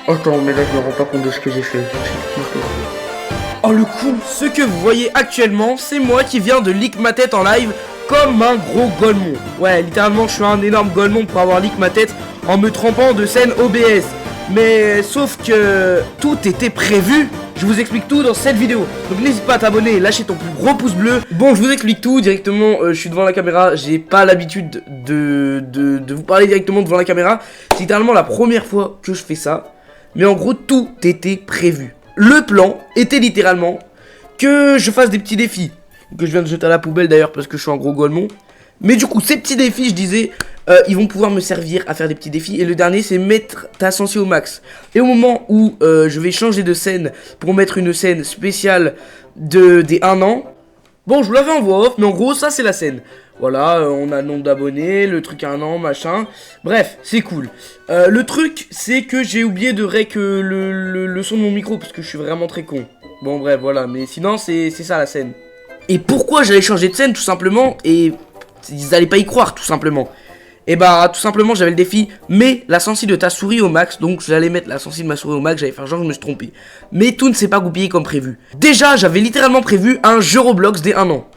Attends, mais là je me rends pas compte de ce que j'ai fait. Oh le con. Ce que vous voyez actuellement, c'est moi qui viens de leak ma tête en live comme un gros golemon. Ouais, littéralement je suis un énorme golemon pour avoir leak ma tête en me trompant de scène OBS. Mais sauf que tout était prévu. Je vous explique tout dans cette vidéo. Donc n'hésite pas à t'abonner et lâcher ton plus gros pouce bleu. Bon, je vous explique tout directement. Je suis devant la caméra. J'ai pas l'habitude de vous parler directement devant la caméra. C'est littéralement la première fois que je fais ça. Mais en gros, tout était prévu. Le plan était littéralement que je fasse des petits défis. Que je viens de jeter à la poubelle d'ailleurs parce que je suis un gros golemon. Mais du coup, ces petits défis, je disais, ils vont pouvoir me servir à faire des petits défis. Et le dernier, c'est mettre ta sensi au max. Et au moment où je vais changer de scène pour mettre une scène spéciale des 1 an. Bon, je vous l'avais en voix off, mais en gros, ça, c'est la scène. Voilà, on a le nombre d'abonnés, le truc 1 an, machin. Bref, c'est cool. Le truc, c'est que j'ai oublié de rec le son de mon micro, parce que je suis vraiment très con. Bon, bref, voilà. Mais sinon, c'est ça, la scène. Et pourquoi j'allais changer de scène, tout simplement, et ils allaient pas y croire, tout simplement. Et bah, tout simplement, j'avais le défi, mets la sensi de ta souris au max. Donc, j'allais mettre la sensi de ma souris au max, j'allais faire genre, je me suis trompé. Mais tout ne s'est pas goupillé comme prévu. Déjà, j'avais littéralement prévu un jeu Roblox dès 1 an.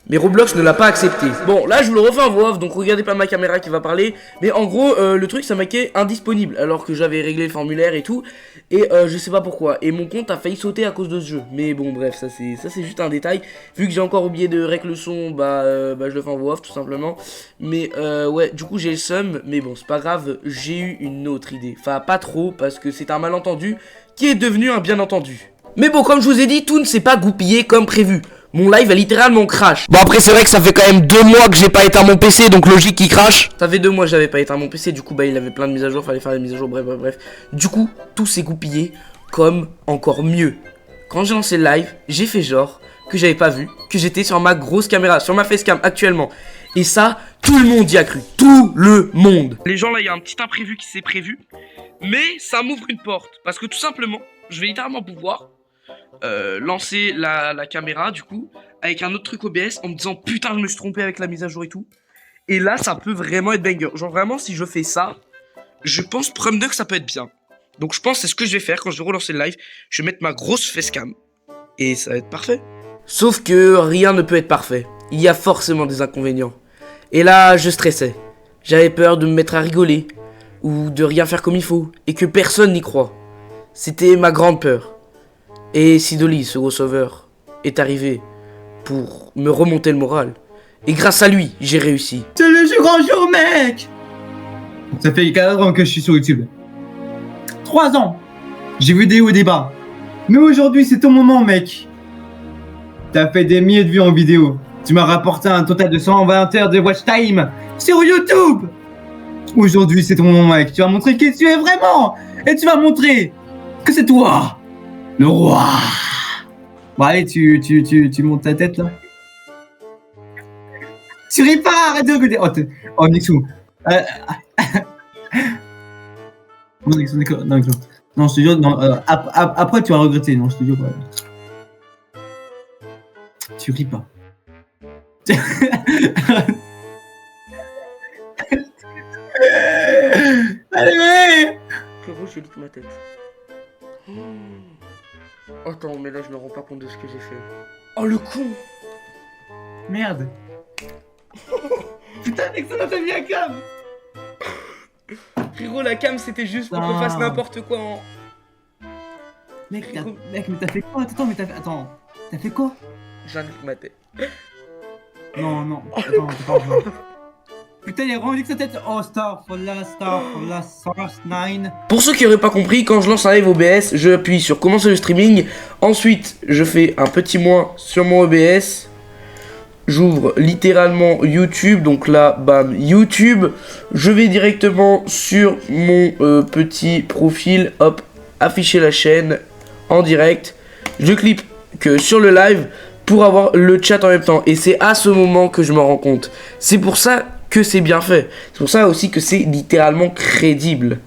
Mais Roblox ne l'a pas accepté. Bon, là je vous le refais en voix off, donc regardez pas ma caméra qui va parler. Mais en gros, le truc ça marquait indisponible, alors que j'avais réglé le formulaire et tout. Et je sais pas pourquoi. Et mon compte a failli sauter à cause de ce jeu. Mais bon, bref, ça c'est juste un détail. Vu que j'ai encore oublié de régler le son, je le fais en voix off tout simplement. Mais ouais, du coup j'ai le seum. Mais bon, c'est pas grave, j'ai eu une autre idée. Enfin, pas trop, parce que c'est un malentendu qui est devenu un bien entendu. Mais bon, comme je vous ai dit, tout ne s'est pas goupillé comme prévu. Mon live a littéralement crash. Bon après c'est vrai que ça fait quand même 2 mois que j'ai pas éteint mon PC, donc logique qu'il crash. Ça fait 2 mois que j'avais pas éteint mon PC, du coup bah il avait plein de mises à jour, fallait faire les mises à jour, bref. Du coup tout s'est goupillé comme encore mieux. Quand j'ai lancé le live, j'ai fait genre que j'avais pas vu, que j'étais sur ma grosse caméra, sur ma facecam actuellement. Et ça, tout le monde y a cru, tout le monde. Les gens là, il y a un petit imprévu qui s'est prévu, mais ça m'ouvre une porte. Parce que tout simplement, je vais littéralement pouvoir lancer la caméra du coup avec un autre truc OBS en me disant putain je me suis trompé avec la mise à jour et tout. Et là ça peut vraiment être banger. Genre vraiment si je fais ça, je pense premier que ça peut être bien. Donc je pense c'est ce que je vais faire quand je vais relancer le live. Je vais mettre ma grosse facecam et ça va être parfait. Sauf que rien ne peut être parfait. Il y a forcément des inconvénients. Et là je stressais. J'avais peur de me mettre à rigoler ou de rien faire comme il faut et que personne n'y croit. C'était ma grande peur. Et Sidoli, ce gros sauveur, est arrivé pour me remonter le moral. Et grâce à lui, j'ai réussi. C'est le grand jour, mec! Ça fait 4 ans que je suis sur YouTube. 3 ans! J'ai vu des hauts et des bas. Mais aujourd'hui, c'est ton moment, mec. T'as fait des milliers de vues en vidéo. Tu m'as rapporté un total de 120 heures de watch time sur YouTube! Aujourd'hui, c'est ton moment, mec. Tu vas montrer qui tu es vraiment! Et tu vas montrer que c'est toi! Le roi. Bon allez, tu montes ta tête là. Tu ris pas, arrête de rigoler. Oh Nixou. Non Nixou, non, je te jure, non, après tu vas regretter, non, je te jure pas. Tu ris pas. Allez, Frérot, j'ai niqué ma tête. Attends, mais là je me rends pas compte de ce que j'ai fait. Oh le con. merde. Putain, mec, ça m'a fait bien cam. Frérot, la cam c'était juste pour qu'on fasse n'importe quoi en... Mec, mais t'as fait quoi? Attends, t'as fait quoi? J'ai niqué ma tête. Non, attends, t'es pas joué. Putain, il a rendu que sa tête. Oh, star for last 9. Pour ceux qui n'auraient pas compris, quand je lance un live OBS, je appuie sur commencer le streaming. Ensuite, je fais un petit moins sur mon OBS. J'ouvre littéralement YouTube. Donc là, bam, YouTube. Je vais directement sur mon petit profil. Hop, afficher la chaîne en direct. Je clique que sur le live pour avoir le chat en même temps. Et c'est à ce moment que je me rends compte. C'est pour ça que c'est bien fait. C'est pour ça aussi que c'est littéralement crédible.